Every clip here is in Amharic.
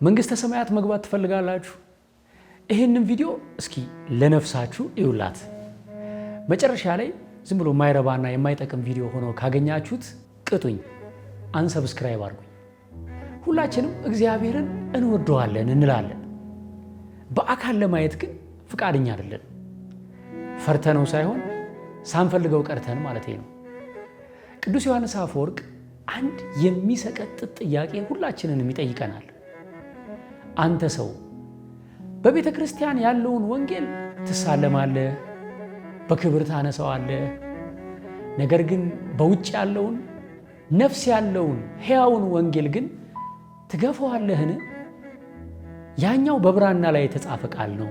መንግስተ ሰማያት መግባት ትፈልጋላችሁ? ይሄንን ቪዲዮ እስኪ ለነፍሳችሁ ይውላት። መጨረሻ ላይ ዝም ብሎ የማይረባና የማይጠቅም ቪዲዮ ሆኖ ካገኛችሁት ቅጡኝ፣ አንሰብስክራይብ አድርጉኝ። ሁላችንም እግዚአብሔርን እንወደዋለን እንላለን። በአካል ለማየት ግን ፍቃደኛ አይደለን። ፈርተነው ሳይሆን ሳንፈልገው ቀርተን ማለት ነው። ቅዱስ ዮሐንስ አፈወርቅ አንድ የሚሰቀጥጥ ጥያቄ ሁላችንንም ይጠይቀናል። አንተ ሰው በቤተ ክርስቲያን ያለውን ወንጌል ትሳለማለህ፣ በክብር ታነሳዋለህ። ነገር ግን በውጭ ያለውን ነፍስ ያለውን ሕያውን ወንጌል ግን ትገፈዋለህን? ያኛው በብራና ላይ የተጻፈ ቃል ነው፣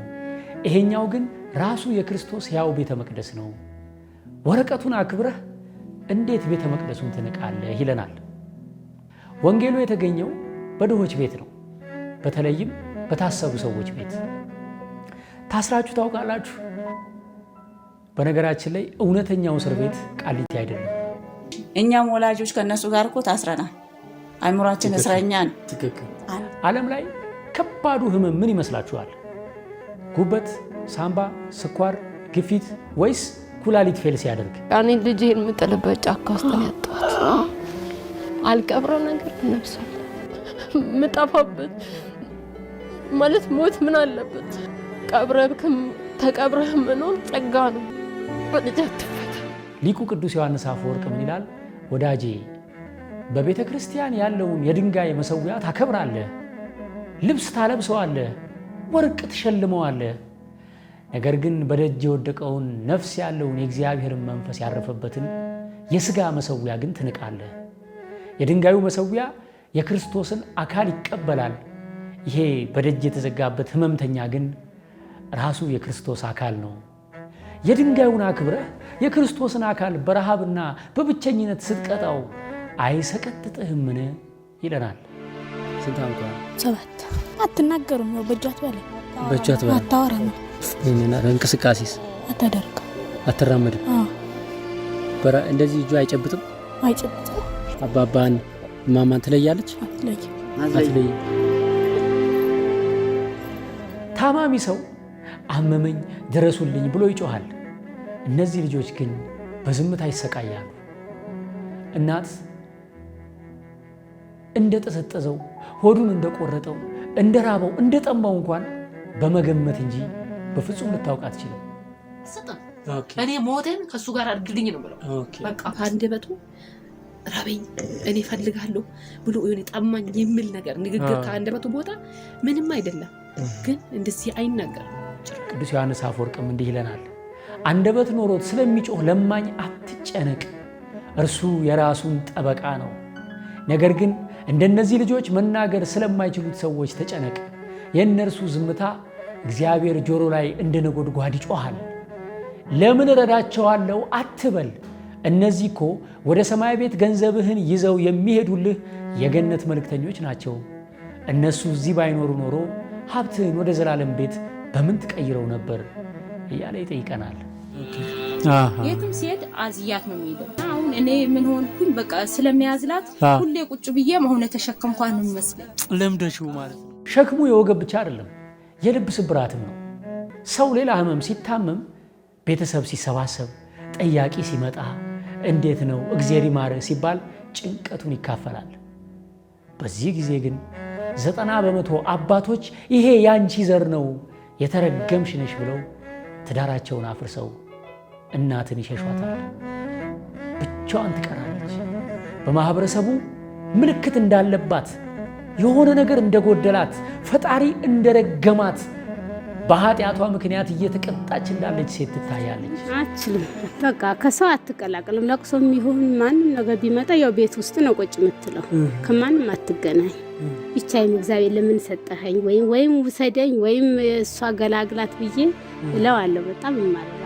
ይሄኛው ግን ራሱ የክርስቶስ ሕያው ቤተ መቅደስ ነው። ወረቀቱን አክብረህ እንዴት ቤተ መቅደሱን ትንቃለህ ይለናል። ወንጌሉ የተገኘው በድሆች ቤት ነው፣ በተለይም በታሰሩ ሰዎች ቤት። ታስራችሁ ታውቃላችሁ? በነገራችን ላይ እውነተኛው እስር ቤት ቃሊቲ አይደለም። እኛም ወላጆች ከነሱ ጋር እኮ ታስረናል። አይምሯችን እስረኛ ነው። ዓለም ላይ ከባዱ ህመም ምን ይመስላችኋል? ጉበት፣ ሳምባ፣ ስኳር፣ ግፊት ወይስ ኩላሊት ፌል ሲያደርግ? እኔ ልጄን የምጥልበት ጫካ ውስጥ ነው ያጣሁት። አልቀብረው ነገር ነፍሱ ምጣፋበት ማለት ሞት ምን አለበት? ቀብረህም ተቀብረህም መኖር ጸጋ ነው። በልጅ አትፈታ። ሊቁ ቅዱስ ዮሐንስ አፈወርቅ ምን ይላል? ወዳጄ በቤተ ክርስቲያን ያለውን የድንጋይ መሠዊያ ታከብራለህ፣ ልብስ ታለብሰዋለህ፣ ወርቅ ትሸልመዋለህ። ነገር ግን በደጅ የወደቀውን ነፍስ ያለውን የእግዚአብሔርን መንፈስ ያረፈበትን የሥጋ መሠዊያ ግን ትንቃለህ። የድንጋዩ መሠዊያ የክርስቶስን አካል ይቀበላል። ይሄ በደጅ የተዘጋበት ሕመምተኛ ግን ራሱ የክርስቶስ አካል ነው። የድንጋዩን አክብረህ የክርስቶስን አካል በረሃብና በብቸኝነት ስትቀጣው አይሰቀጥጥህምን ይለናል። ስንት ዓመቷ? 7 አትናገሩም ነው በእጃት በለ በእጃት በለ አታወራም። እንቅስቃሴስ አታደርግም፣ አትራመድም። እንደዚህ እጁ አይጨብጥም። አባባን ማማን ትለያለች። አትለይ። ታማሚ ሰው አመመኝ ድረሱልኝ ብሎ ይጮሃል። እነዚህ ልጆች ግን በዝምታ ይሰቃያሉ። እናት እንደጠሰጠዘው ሆዱን እንደቆረጠው እንደራበው እንደጠማው እንኳን በመገመት እንጂ በፍጹም ልታውቅ አትችልም። እኔ ሞቴን ከሱ ጋር አድርግልኝ ነው ብለው በቃ አንደበቱ ራበኝ እኔ ፈልጋለሁ ብሎ የሆነ ጠማኝ የሚል ነገር ንግግር ከአንደበቱ ቦታ ምንም አይደለም፣ ግን እንደዚህ አይናገርም። ቅዱስ ዮሐንስ አፈወርቅም እንዲህ ይለናል፣ አንደበት ኖሮት ስለሚጮህ ለማኝ አትጨነቅ፣ እርሱ የራሱን ጠበቃ ነው። ነገር ግን እንደነዚህ ልጆች መናገር ስለማይችሉት ሰዎች ተጨነቅ። የእነርሱ ዝምታ እግዚአብሔር ጆሮ ላይ እንደ ነጎድጓድ ይጮሃል። ለምን እረዳቸዋለሁ አትበል፣ እነዚህ እኮ ወደ ሰማይ ቤት ገንዘብህን ይዘው የሚሄዱልህ የገነት መልእክተኞች ናቸው። እነሱ እዚህ ባይኖሩ ኖሮ ሀብትህን ወደ ዘላለም ቤት በምን ትቀይረው ነበር እያለ ይጠይቀናል። የትም ሲሄድ አዝያት ነው የሚለው። አሁን እኔ ምን ሆንኩኝ? በቃ ስለሚያዝላት ሁሌ ቁጭ ብዬ መሆነ ተሸከምኳን ነው የሚመስለኝ። ለምደሽው ማለት ነው። ሸክሙ የወገብ ብቻ አይደለም፣ የልብ ስብራትም ነው። ሰው ሌላ ህመም ሲታመም ቤተሰብ ሲሰባሰብ ጠያቂ ሲመጣ እንዴት ነው እግዚአብሔር ይማርህ ሲባል ጭንቀቱን ይካፈላል። በዚህ ጊዜ ግን 90% አባቶች ይሄ ያንቺ ዘር ነው የተረገምሽ ነሽ ብለው ትዳራቸውን አፍርሰው እናትን ይሸሿታል። ብቻዋን ትቀራለች። በማህበረሰቡ ምልክት እንዳለባት፣ የሆነ ነገር እንደጎደላት፣ ፈጣሪ እንደረገማት፣ በኃጢአቷ ምክንያት እየተቀጣች እንዳለች ሴት ትታያለች። አችልም በቃ ከሰው አትቀላቀልም። ለቅሶም ይሁን ማንም ነገር ቢመጣ ያው ቤት ውስጥ ነው ቁጭ የምትለው፣ ከማንም አትገናኝ። ብቻዬን እግዚአብሔር ለምን ሰጠኸኝ ወይም ውሰደኝ ወይም እሷ ገላግላት ብዬ እለዋለሁ። በጣም እማረጋለሁ።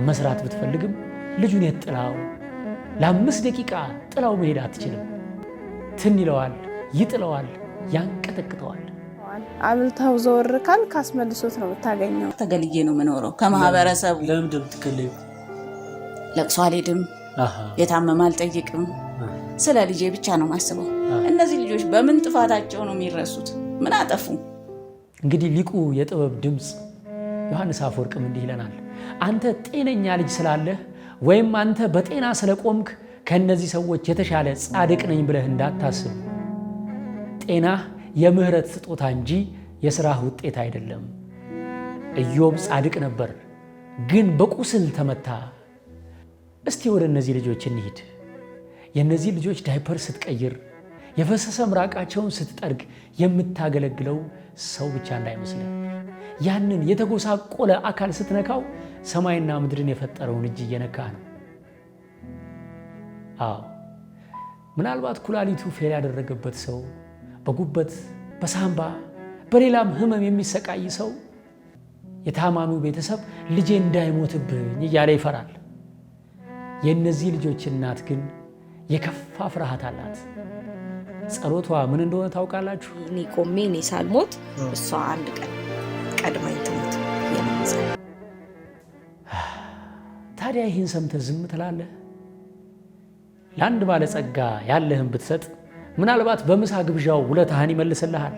መስራት ብትፈልግም ልጁን የጥላው ለ5 ደቂቃ ጥላው መሄድ አትችልም። ትን ይለዋል፣ ይጥለዋል፣ ያንቀጠቅጠዋል። አብልታው ዘወር ካል ካስመልሶት ነው ታገኘው። ተገልዬ ነው የምኖረው ከማህበረሰቡ። ለምን ትከለዩ? ለቅሶ አልሄድም፣ የታመመ አልጠይቅም፣ ስለ ልጄ ብቻ ነው ማስበው። እነዚህ ልጆች በምን ጥፋታቸው ነው የሚረሱት? ምን አጠፉ? እንግዲህ ሊቁ የጥበብ ድምፅ ዮሐንስ አፈወርቅም እንዲህ ይለናል። አንተ ጤነኛ ልጅ ስላለህ ወይም አንተ በጤና ስለቆምክ ከነዚህ ሰዎች የተሻለ ጻድቅ ነኝ ብለህ እንዳታስብ። ጤናህ የምህረት ስጦታ እንጂ የሥራህ ውጤት አይደለም። ኢዮብ ጻድቅ ነበር፣ ግን በቁስል ተመታ። እስቲ ወደ እነዚህ ልጆች እንሂድ። የእነዚህ ልጆች ዳይፐር ስትቀይር፣ የፈሰሰ ምራቃቸውን ስትጠርግ የምታገለግለው ሰው ብቻ እንዳይመስልህ። ያንን የተጎሳቆለ አካል ስትነካው ሰማይና ምድርን የፈጠረውን እጅ እየነካህ ነው። አዎ፣ ምናልባት ኩላሊቱ ፌል ያደረገበት ሰው፣ በጉበት በሳምባ በሌላም ህመም የሚሰቃይ ሰው የታማሚው ቤተሰብ ልጄ እንዳይሞትብኝ እያለ ይፈራል። የእነዚህ ልጆች እናት ግን የከፋ ፍርሃት አላት። ጸሎቷ ምን እንደሆነ ታውቃላችሁ? እኔ ቆሜ እኔ ሳልሞት እሷ አንድ ቀን ቀድማኝ ትሞት የነሳ። ታዲያ ይህን ሰምተህ ዝም ትላለህ? ለአንድ ባለጸጋ ያለህን ብትሰጥ ምናልባት በምሳ ግብዣው ውለታህን ይመልስልሃል።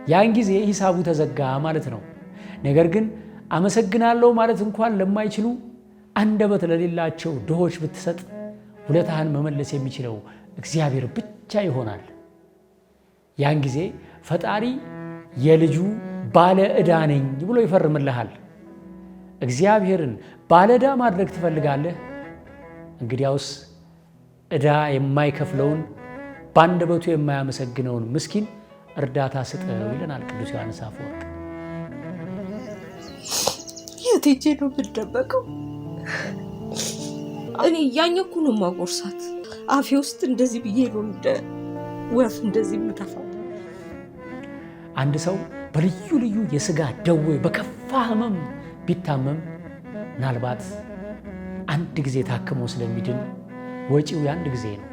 ያን ጊዜ ሂሳቡ ተዘጋ ማለት ነው። ነገር ግን አመሰግናለሁ ማለት እንኳን ለማይችሉ አንደበት ለሌላቸው ድሆች ብትሰጥ ውለታህን መመለስ የሚችለው እግዚአብሔር ብቻ ይሆናል። ያን ጊዜ ፈጣሪ የልጁ ባለ ዕዳ ነኝ ብሎ ይፈርምልሃል። እግዚአብሔርን ባለ ዕዳ ማድረግ ትፈልጋለህ? እንግዲያውስ ዕዳ የማይከፍለውን በአንደበቱ የማያመሰግነውን ምስኪን እርዳታ ስጠው ይለናል ቅዱስ ዮሐንስ አፈወርቅ። የት ሄጄ ነው የምደበቀው? እኔ እያኘኩ ነው ማጎርሳት። አፌ ውስጥ እንደዚህ ብዬ ነው እንደ ወፍ እንደዚህ የምተፋው። አንድ ሰው በልዩ ልዩ የሥጋ ደዌ በከፋ ህመም ቢታመም ምናልባት አንድ ጊዜ ታክሞ ስለሚድን ወጪው የአንድ ጊዜ ነው።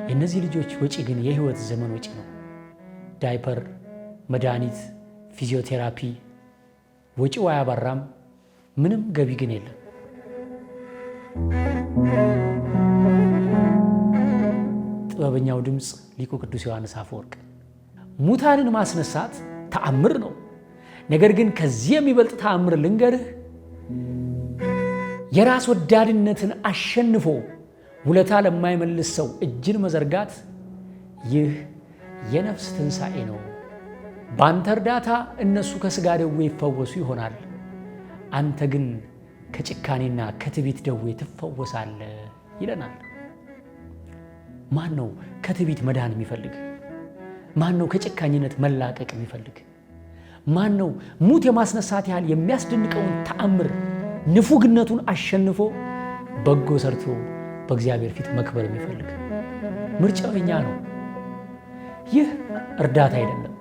የእነዚህ ልጆች ወጪ ግን የህይወት ዘመን ወጪ ነው። ዳይፐር፣ መድኃኒት፣ ፊዚዮቴራፒ፣ ወጪው አያባራም። ምንም ገቢ ግን የለም። ጥበበኛው ድምፅ ሊቁ ቅዱስ ዮሐንስ አፈወርቅ ሙታንን ማስነሳት ተአምር ነው። ነገር ግን ከዚህ የሚበልጥ ተአምር ልንገርህ። የራስ ወዳድነትን አሸንፎ ውለታ ለማይመልስ ሰው እጅን መዘርጋት፣ ይህ የነፍስ ትንሣኤ ነው። በአንተ እርዳታ እነሱ ከሥጋ ደዌ ይፈወሱ ይሆናል። አንተ ግን ከጭካኔና ከትዕቢት ደዌ ትፈወሳለህ ይለናል። ማን ነው ከትዕቢት መዳን የሚፈልግ? ማን ነው ከጭካኝነት መላቀቅ የሚፈልግ? ማን ነው ሙት የማስነሳት ያህል የሚያስደንቀውን ተአምር ንፉግነቱን አሸንፎ በጎ ሰርቶ በእግዚአብሔር ፊት መክበር የሚፈልግ? ምርጫው የኛ ነው። ይህ እርዳታ አይደለም።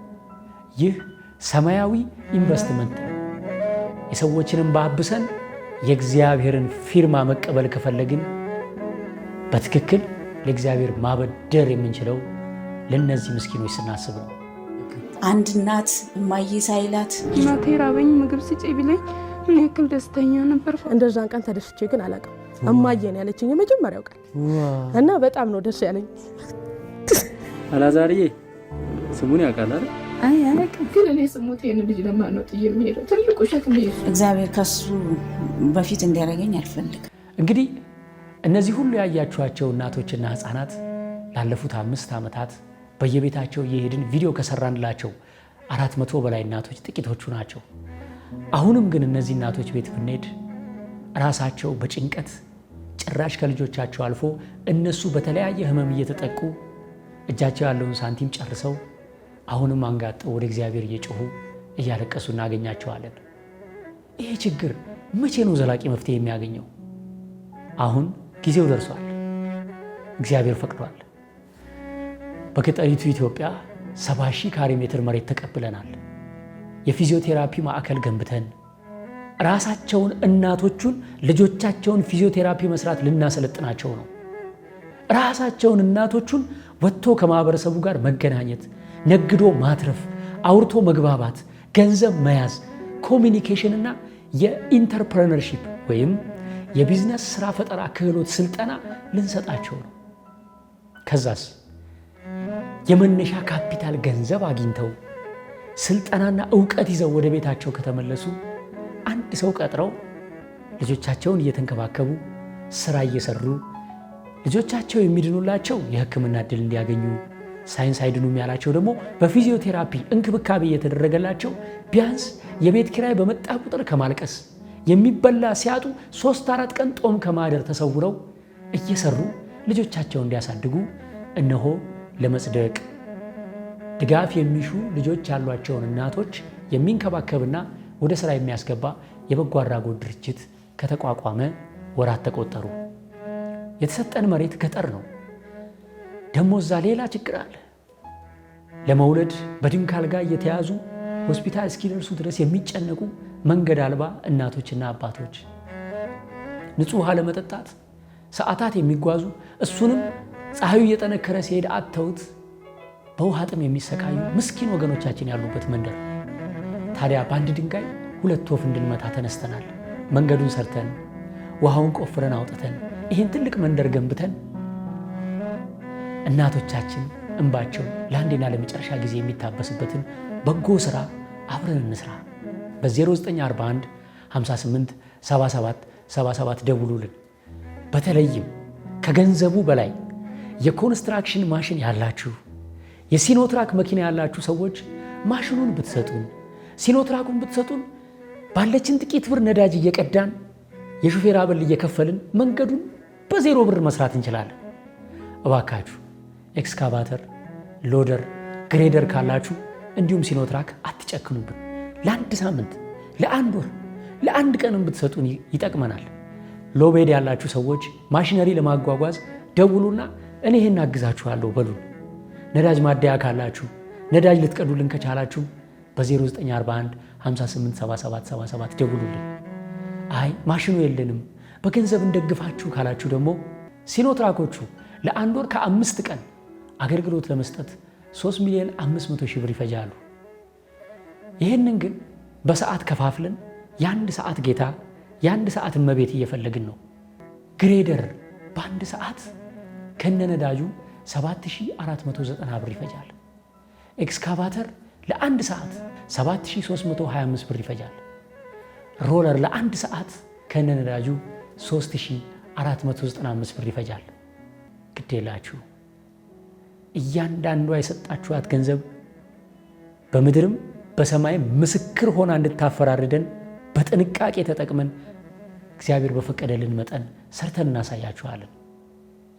ይህ ሰማያዊ ኢንቨስትመንት ነው። የሰዎችንም ባብሰን የእግዚአብሔርን ፊርማ መቀበል ከፈለግን በትክክል ለእግዚአብሔር ማበደር የምንችለው ለነዚህ ምስኪኖች ስናስብ ነው። አንድ እናት እማዬ ሳይላት እናቴ ራበኝ ምግብ ስጪ ቢለኝ ምን ያክል ደስተኛ ነበር። እንደዛን ቀን ተደስቼ ግን አላውቅም። እማዬ ነው ያለችኝ የመጀመሪያው ቀን እና በጣም ነው ደስ ያለኝ። አላዛርዬ ስሙን ያውቃል አይደል? አይ አላውቅም፣ ግን እኔ ስሞት ይሄን ልጅ ለማን ነው ጥዬ የምሄደው? ትልቁ ሸክም ነው። እግዚአብሔር ከሱ በፊት እንዲያደርገኝ አልፈልግም። እንግዲህ እነዚህ ሁሉ ያያችኋቸው እናቶችና ሕፃናት ላለፉት 5 ዓመታት በየቤታቸው እየሄድን ቪዲዮ ከሰራንላቸው 400 በላይ እናቶች ጥቂቶቹ ናቸው። አሁንም ግን እነዚህ እናቶች ቤት ብንሄድ ራሳቸው በጭንቀት ጭራሽ ከልጆቻቸው አልፎ እነሱ በተለያየ ህመም እየተጠቁ እጃቸው ያለውን ሳንቲም ጨርሰው አሁንም አንጋጠው ወደ እግዚአብሔር እየጮሁ እያለቀሱ እናገኛቸዋለን። ይሄ ችግር መቼ ነው ዘላቂ መፍትሄ የሚያገኘው? አሁን ጊዜው ደርሷል። እግዚአብሔር ፈቅዷል። በገጠሪቱ ኢትዮጵያ 70,000 ካሬ ሜትር መሬት ተቀብለናል። የፊዚዮቴራፒ ማዕከል ገንብተን ራሳቸውን እናቶቹን ልጆቻቸውን ፊዚዮቴራፒ መስራት ልናሰለጥናቸው ነው። ራሳቸውን እናቶቹን ወጥቶ ከማህበረሰቡ ጋር መገናኘት፣ ነግዶ ማትረፍ፣ አውርቶ መግባባት፣ ገንዘብ መያዝ፣ ኮሚኒኬሽን እና የኢንተርፕረነርሺፕ ወይም የቢዝነስ ስራ ፈጠራ ክህሎት ስልጠና ልንሰጣቸው ነው። ከዛስ የመነሻ ካፒታል ገንዘብ አግኝተው ስልጠናና ዕውቀት ይዘው ወደ ቤታቸው ከተመለሱ አንድ ሰው ቀጥረው ልጆቻቸውን እየተንከባከቡ ስራ እየሰሩ ልጆቻቸው የሚድኑላቸው የሕክምና እድል እንዲያገኙ፣ ሳይንስ አይድኑም ያላቸው ደግሞ በፊዚዮቴራፒ እንክብካቤ እየተደረገላቸው ቢያንስ የቤት ኪራይ በመጣ ቁጥር ከማልቀስ የሚበላ ሲያጡ 3-4 ቀን ጦም ከማደር ተሰውረው እየሰሩ ልጆቻቸው እንዲያሳድጉ እነሆ ለመጽደቅ ድጋፍ የሚሹ ልጆች ያሏቸውን እናቶች የሚንከባከብና ወደ ስራ የሚያስገባ የበጎ አድራጎት ድርጅት ከተቋቋመ ወራት ተቆጠሩ። የተሰጠን መሬት ገጠር ነው። ደሞ እዛ ሌላ ችግር አለ። ለመውለድ በድንክ አልጋ እየተያዙ ሆስፒታል እስኪደርሱ ድረስ የሚጨነቁ መንገድ አልባ እናቶችና አባቶች፣ ንጹህ ውሃ ለመጠጣት ሰዓታት የሚጓዙ እሱንም ፀሐዩ እየጠነከረ ሲሄድ አጥተውት በውሃ ጥም የሚሰቃዩ ምስኪን ወገኖቻችን ያሉበት መንደር። ታዲያ በአንድ ድንጋይ 2 ወፍ እንድንመታ ተነስተናል። መንገዱን ሰርተን ውሃውን ቆፍረን አውጥተን ይህን ትልቅ መንደር ገንብተን እናቶቻችን እንባቸው ለአንዴና ለመጨረሻ ጊዜ የሚታበስበትን በጎ ስራ አብረን እንስራ። በ0941 58 77 77 ደውሉልን። በተለይም ከገንዘቡ በላይ የኮንስትራክሽን ማሽን ያላችሁ፣ የሲኖትራክ መኪና ያላችሁ ሰዎች ማሽኑን ብትሰጡን፣ ሲኖትራኩን ብትሰጡን ባለችን ጥቂት ብር ነዳጅ እየቀዳን የሹፌር አበል እየከፈልን መንገዱን በ0 ብር መስራት እንችላለን። እባካችሁ ኤክስካቫተር፣ ሎደር፣ ግሬደር ካላችሁ እንዲሁም ሲኖትራክ አትጨክኑብን። ለአንድ ሳምንት፣ ለአንድ ወር፣ ለአንድ ቀንም ብትሰጡን ይጠቅመናል። ሎቤድ ያላችሁ ሰዎች ማሽነሪ ለማጓጓዝ ደውሉና እኔ ይህን አግዛችኋለሁ በሉን። ነዳጅ ማደያ ካላችሁ ነዳጅ ልትቀዱልን ከቻላችሁ በ0941 58 77 77 ደውሉልን። አይ ማሽኑ የለንም በገንዘብ እንደግፋችሁ ካላችሁ ደግሞ ሲኖትራኮቹ ለአንድ ወር ከ5 ቀን አገልግሎት ለመስጠት 3,500,000 ብር ይፈጃሉ። ይህንን ግን በሰዓት ከፋፍለን የአንድ ሰዓት ጌታ የአንድ ሰዓት እመቤት እየፈለግን ነው። ግሬደር በአንድ ሰዓት ከነነዳጁ 7,490 ብር ይፈጃል። ኤክስካቫተር ለአንድ ሰዓት 7,325 ብር ይፈጃል። ሮለር ለአንድ ሰዓት ከነነዳጁ 3,495 ብር ይፈጃል። ግዴላችሁ እያንዳንዷ የሰጣችኋት ገንዘብ በምድርም በሰማይም ምስክር ሆና እንድታፈራርደን በጥንቃቄ ተጠቅመን እግዚአብሔር በፈቀደልን መጠን ሰርተን እናሳያችኋለን።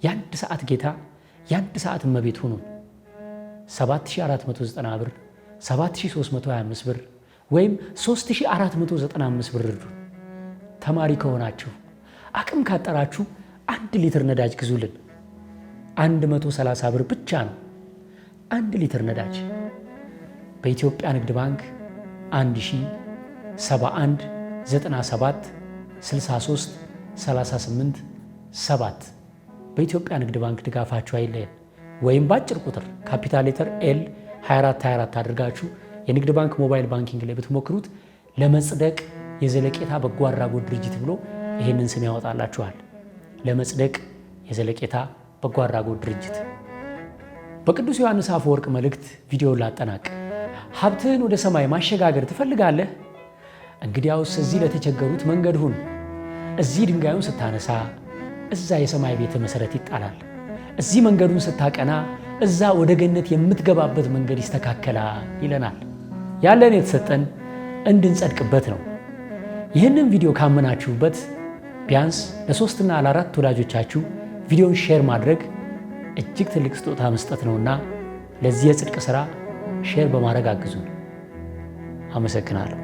የአንድ ሰዓት ጌታ የአንድ ሰዓት እመቤት ሁኑን። 7,490 ብር፣ 7,325 ብር ወይም 3,495 ብር እርዱን። ተማሪ ከሆናችሁ አቅም ካጠራችሁ 1 ሊትር ነዳጅ ግዙልን። 130 ብር ብቻ ነው 1 ሊትር ነዳጅ። በኢትዮጵያ ንግድ ባንክ 1071 97 63 38 7 በኢትዮጵያ ንግድ ባንክ ድጋፋችሁ አይለየን። ወይም በአጭር ቁጥር ካፒታል ሌተር ኤል 2424 አድርጋችሁ የንግድ ባንክ ሞባይል ባንኪንግ ላይ ብትሞክሩት ለመጽደቅ የዘለቄታ በጎ አድራጎት ድርጅት ብሎ ይህንን ስም ያወጣላችኋል። ለመጽደቅ የዘለቄታ በጎ አድራጎት ድርጅት። በቅዱስ ዮሐንስ አፈወርቅ መልእክት ቪዲዮውን ላጠናቅ። ሀብትህን ወደ ሰማይ ማሸጋገር ትፈልጋለህ? እንግዲያውስ እዚህ ለተቸገሩት መንገድ ሁን። እዚህ ድንጋዩን ስታነሳ እዛ የሰማይ ቤተ መሰረት ይጣላል። እዚህ መንገዱን ስታቀና እዛ ወደ ገነት የምትገባበት መንገድ ይስተካከላል ይለናል። ያለን የተሰጠን እንድንጸድቅበት ነው። ይህንን ቪዲዮ ካመናችሁበት ቢያንስ ለ3 እና ለ4 ወዳጆቻችሁ ቪዲዮን ሼር ማድረግ እጅግ ትልቅ ስጦታ መስጠት ነውና ለዚህ የጽድቅ ሥራ ሼር በማድረግ አግዙን። አመሰግናለሁ።